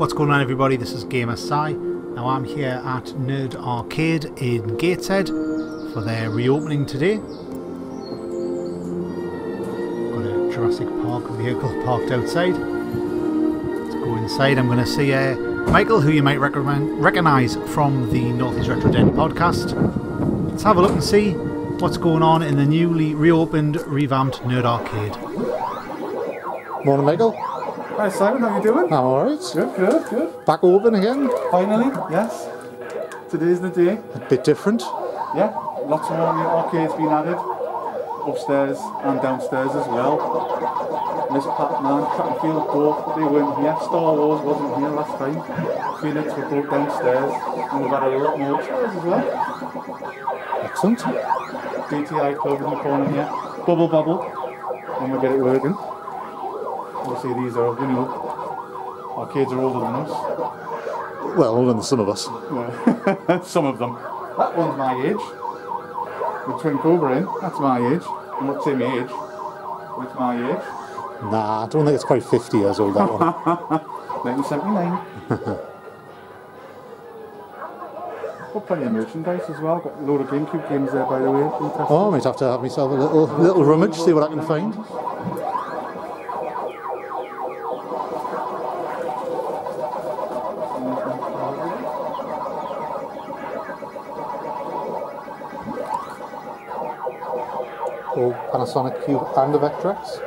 What's going on, everybody? This is Gamer Si. Now I'm here at Nerd Arcade in Gateshead for their reopening today. Got a Jurassic Park vehicle parked outside. Let's go inside. I'm going to see Michael, who you might recognise from the Northeast Retro Den podcast. Let's have a look and see what's going on in the newly reopened, revamped Nerd Arcade. Morning, Michael. Hi Simon, how you doing? I'm alright. Good. Back open again. Finally, yes. Today's the day. A bit different. Yeah, lots more arcades being added. Upstairs and downstairs as well. Miss Pac-Man, Track and Field, Golf, they weren't here. Star Wars wasn't here last time. Phoenix were both downstairs. And we've added a lot more upstairs as well. Excellent. DTI Club in the corner here. Bubble Bobble, when we get it working. Obviously these are, arcades are older than us. Well, older than some of us. Yeah. Some of them. That one's my age. With Twin Cobra in, that's my age. I'm not saying my age, but it's my age. Nah, I don't think it's quite 50 years old, that one. 1979. Got plenty of merchandise as well. Got a load of GameCube games there, by the way. Oh, I might have to have myself a little rummage, see what I can find. Oh, Panasonic Cube and the Vectrex.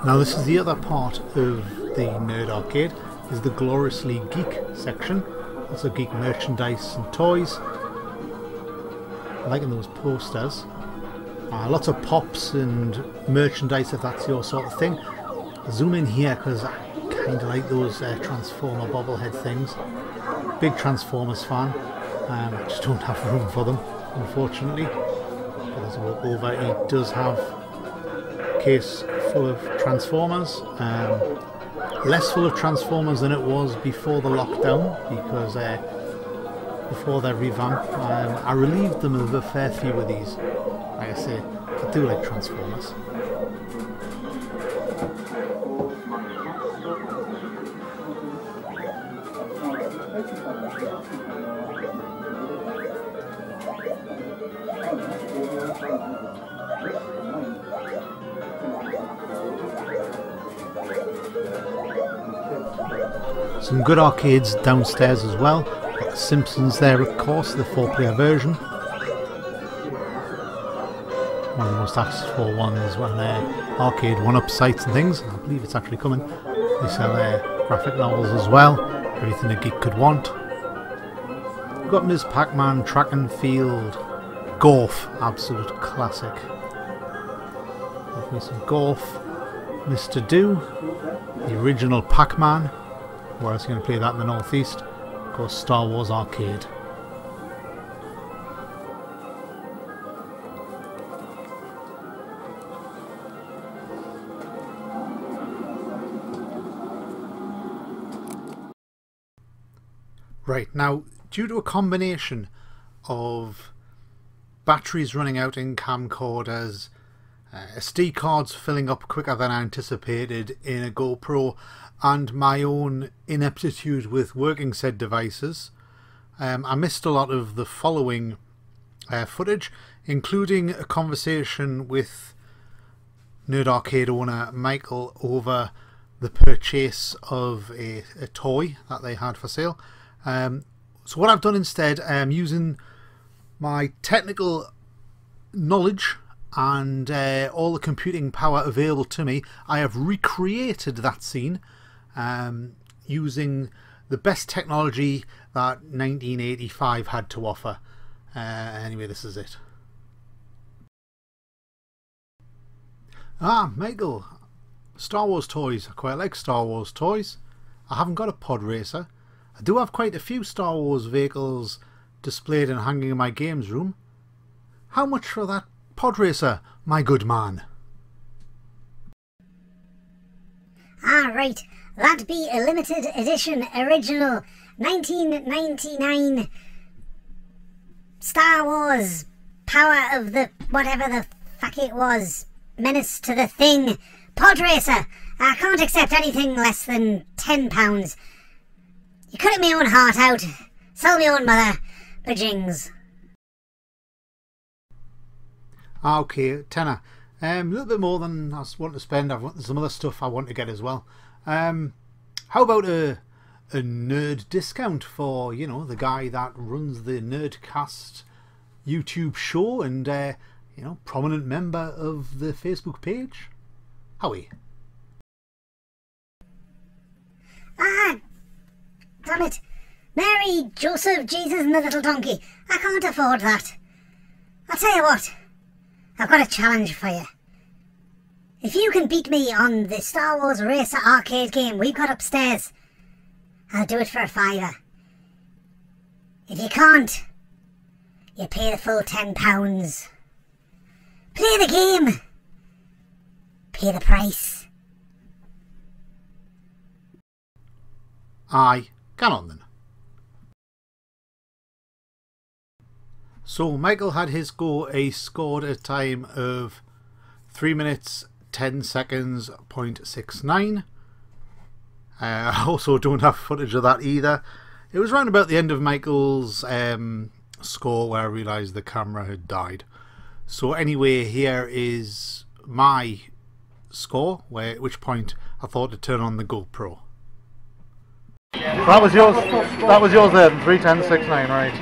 Now this is the other part of the Nerd Arcade, is the Gloriously Geek section. Also geek merchandise and toys. I'm liking those posters. Lots of pops and merchandise if that's your sort of thing. Zoom in here because I kind of like those Transformer bobblehead things. Big Transformers fan. I just don't have room for them, unfortunately. But as I walk over, he does have a case full of Transformers. Less full of Transformers than it was before the lockdown, because before their revamp I relieved them of a fair few of these. Like I say, I do like Transformers. Some good arcades downstairs as well. Got the Simpsons there, of course, the 4-player version. One of the most asked for ones when arcade one-up sites and things. I believe it's actually coming. They sell graphic novels as well. Everything a geek could want. We've got Ms. Pac-Man, Track and Field, Golf, absolute classic. Give me some Golf. Mr. Do, the original Pac-Man. Where else are you going to play that in the Northeast? Of course, Star Wars Arcade. Right, now, due to a combination of batteries running out in camcorders, SD cards filling up quicker than anticipated in a GoPro, and my own ineptitude with working said devices, I missed a lot of the following footage, including a conversation with Nerd Arcade owner Michael over the purchase of a toy that they had for sale. So what I've done instead, using my technical knowledge and all the computing power available to me, I have recreated that scene using the best technology that 1985 had to offer. Anyway, this is it. Michael, Star Wars toys. I quite like Star Wars toys. I haven't got a pod racer. I do have quite a few Star Wars vehicles displayed and hanging in my games room. How much for that pod racer, my good man? Ah, right. That'd be a limited edition original 1999 Star Wars Power of the whatever the fuck it was. Menace to the Thing. Pod racer. I can't accept anything less than £10. You cut my own heart out. Sell my own mother. Bajings. Okay, tenner. A little bit more than I want to spend. I've got some other stuff I want to get as well. How about a nerd discount for, you know, the guy that runs the Nerdcast YouTube show and, you know, prominent member of the Facebook page? Howie. Ah, damn it. Mary, Joseph, Jesus and the little donkey. I can't afford that. I'll tell you what. I've got a challenge for you. If you can beat me on the Star Wars Racer arcade game we've got upstairs, I'll do it for £5. If you can't, you pay the full £10. Play the game. Pay the price. Aye, get on then. So Michael had his go. He scored a time of 3 minutes 10 seconds .69. I also don't have footage of that either. It was round about the end of Michael's score where I realised the camera had died. So anyway, here is my score, at which point I thought to turn on the GoPro. That was yours. That was yours then. 3:10.69, right?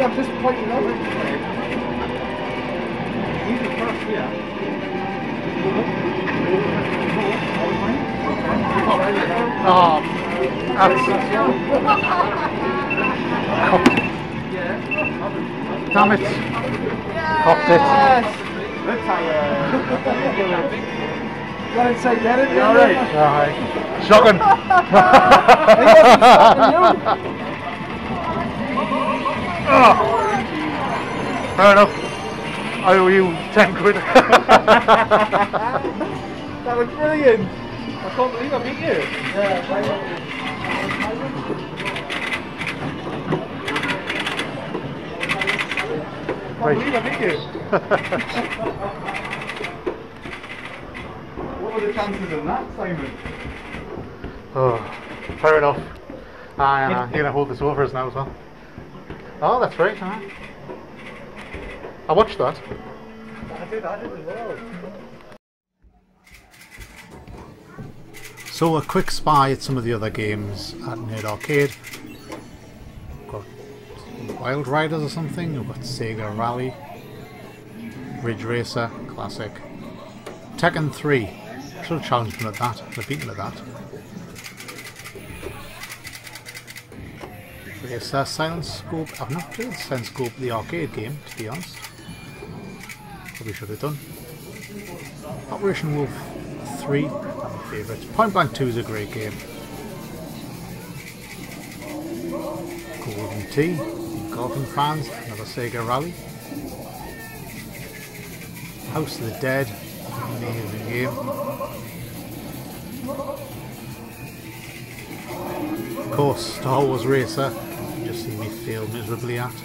I'm just pointing out. He's the first here. Oh, damn it. Cocked it. Got inside get it? All right. Shocking. Oh, fair enough. I owe you 10 quid. That was brilliant. I can't believe I beat you. Yeah, I can't believe I beat you. What were the chances of that, Simon? Oh, fair enough. You're going to hold this over us now as well. Oh, that's right. I watched that. I did as well. So a quick spy at some of the other games at Nerd Arcade. We've got Wild Riders or something, we've got Sega Rally, Ridge Racer, classic. Tekken 3, should have challenged them at that, I've beaten them at that. Racer, Silent Scope, I've not played Silent Scope, the arcade game, to be honest. Probably should have done. Operation Wolf 3, my favourite. Point Blank 2 is a great game. Golden Tee, golfing fans, another Sega Rally. House of the Dead, amazing game. Of course, Star Wars Racer, you just see me fail miserably at.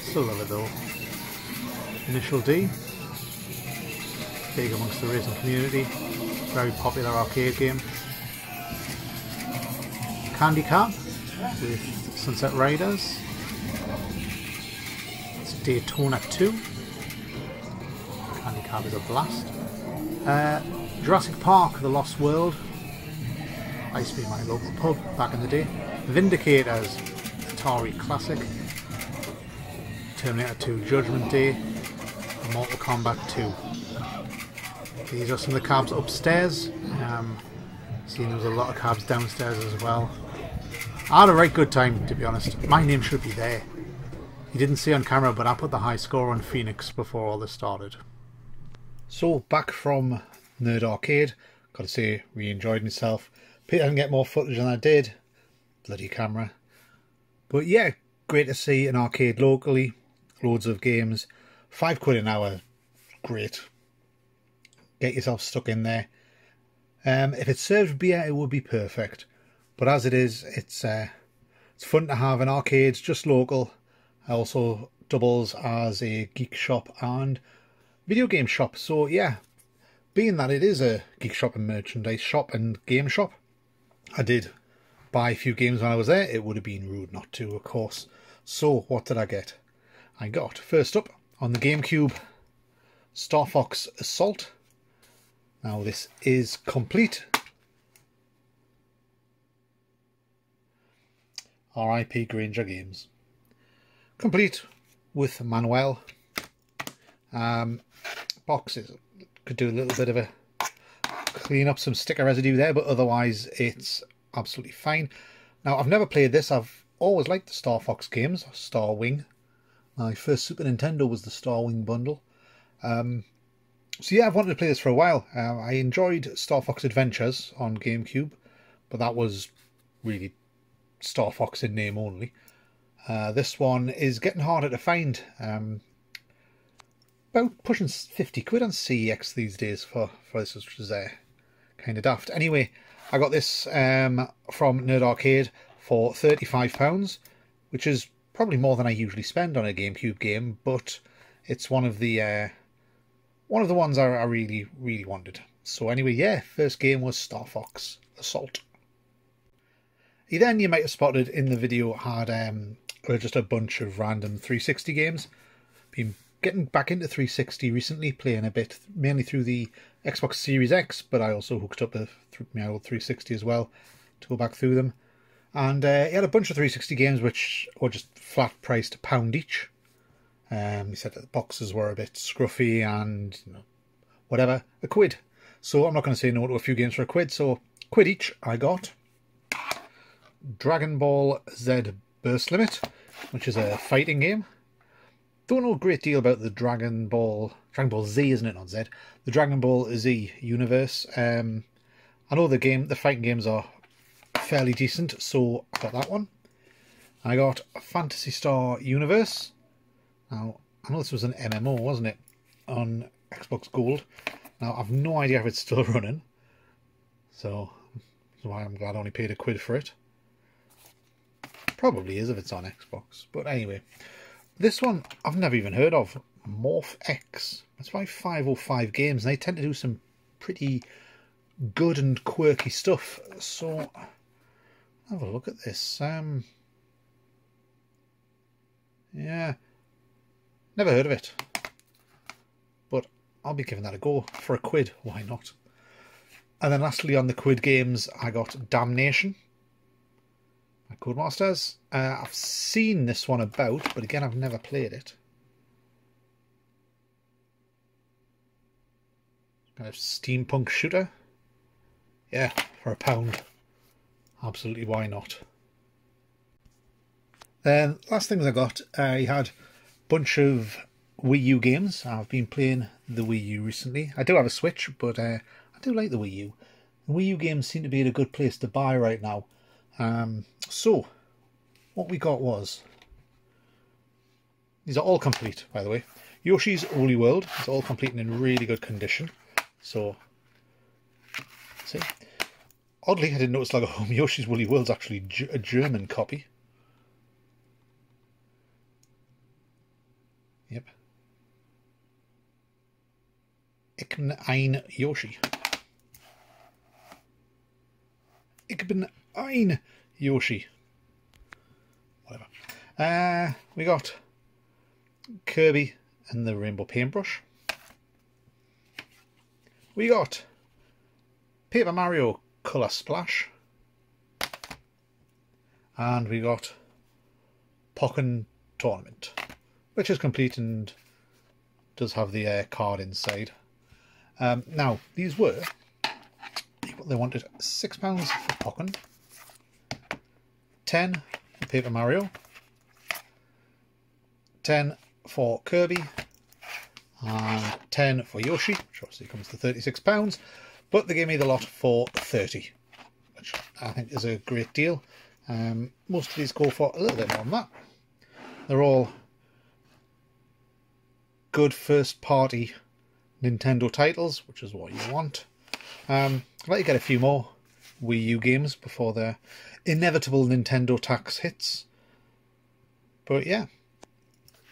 Still love it though. Initial D, big amongst the racing community, very popular arcade game. Candy Cab with Sunset Riders. It's Daytona 2. Candy Cab is a blast. Jurassic Park, The Lost World. I used to be my local pub back in the day. Vindicators, Atari Classic. Terminator 2 Judgment Day. Mortal Kombat 2. These are some of the cabs upstairs. Seeing there was a lot of cabs downstairs as well. I had a right good time, to be honest. My name should be there. You didn't see on camera, but I put the high score on Phoenix before all this started. So, back from Nerd Arcade. Gotta say, really enjoyed myself. Pity I didn't get more footage than I did. Bloody camera. But yeah, great to see an arcade locally. Loads of games. £5 an hour. Great. Get yourself stuck in there. If it served beer, it would be perfect. But as it is, it's fun to have an arcade just local. Also doubles as a geek shop and video game shop. So yeah, being that it is a geek shop and merchandise shop and game shop, I did buy a few games when I was there. It would have been rude not to, of course. So what did I get? I got, first up, on the GameCube, Star Fox Assault. Now this is complete. RIP Granger Games. Complete with manual. Boxes. Could do a little bit of a clean up, some sticker residue there, but otherwise it's absolutely fine. Now I've never played this. I've always liked the Star Fox games. Star Wing. My first Super Nintendo was the Star Wing bundle. So yeah, I've wanted to play this for a while. I enjoyed Star Fox Adventures on GameCube, but that was really Star Fox in name only. This one is getting harder to find. About pushing 50 quid on CEX these days for this, which is kind of daft. Anyway, I got this from Nerd Arcade for £35, which is probably more than I usually spend on a GameCube game, but it's one of the ones I really wanted. So anyway, yeah, first game was Star Fox Assault. Then you might have spotted in the video had just a bunch of random 360 games. Been getting back into 360 recently, playing a bit, mainly through the Xbox Series X, but I also hooked up my old 360 as well to go back through them. And he had a bunch of 360 games which were just flat priced £1 each. He said that the boxes were a bit scruffy and whatever, £1. So I'm not going to say no to a few games for £1. So £1 each I got. Dragon Ball Z Burst Limit, which is a fighting game. Don't know a great deal about the Dragon Ball Z, isn't it, not Z? The Dragon Ball Z universe. I know the fighting games are fairly decent, so I got that one. I got Phantasy Star Universe. Now, I know this was an MMO, wasn't it, on Xbox Gold. Now, I've no idea if it's still running, so that's why I'm glad I only paid £1 for it. Probably is if it's on Xbox, but anyway. This one I've never even heard of, Morph X. It's by 505 Games, and they tend to do some pretty good and quirky stuff. So, have a look at this. Yeah, never heard of it, but I'll be giving that a go for £1. Why not? And then lastly, on the £1 games, I got Damnation by Codemasters. I've seen this one about, but again, I've never played it. Kind of steampunk shooter. Yeah, for £1. Absolutely, why not? Then last things I got, I had a bunch of Wii U games. I've been playing the Wii U recently. I do have a Switch, but I do like the Wii U. The Wii U games seem to be at a good place to buy right now. So, what we got was... These are all complete, by the way. Yoshi's Woolly World is all complete and in really good condition. So, see. Oddly, I didn't notice like Yoshi's Woolly World's actually a German copy. Yep. Ich bin ein Yoshi. Ich bin ein Yoshi. Whatever. We got Kirby and the Rainbow Paintbrush. We got Paper Mario Colour Splash. And we got Pokken Tournament, which is complete and does have the card inside. Now, these were, they wanted £6 for Pokken, 10 for Paper Mario, 10 for Kirby, and 10 for Yoshi, which obviously comes to £36, but they gave me the lot for 30, which I think is a great deal. Most of these go for a little bit more than that. They're all good first party Nintendo titles, which is what you want. I'd like to get a few more Wii U games before the inevitable Nintendo tax hits. But yeah,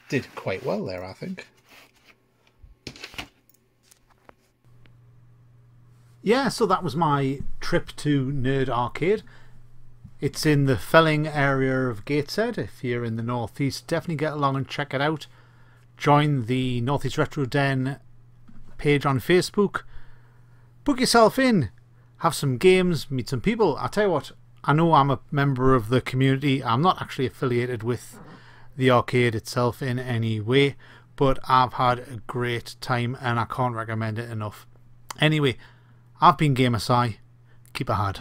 did quite well there, I think. Yeah, so that was my trip to Nerd Arcade. It's in the Felling area of Gateshead. If you're in the northeast, definitely get along and check it out. Join the Northeast Retro Den page on Facebook. Book yourself in. Have some games, meet some people. I'll tell you what, I know I'm a member of the community. I'm not actually affiliated with the arcade itself in any way, but I've had a great time and I can't recommend it enough. Anyway, I've been Gamer Si. Keep a had.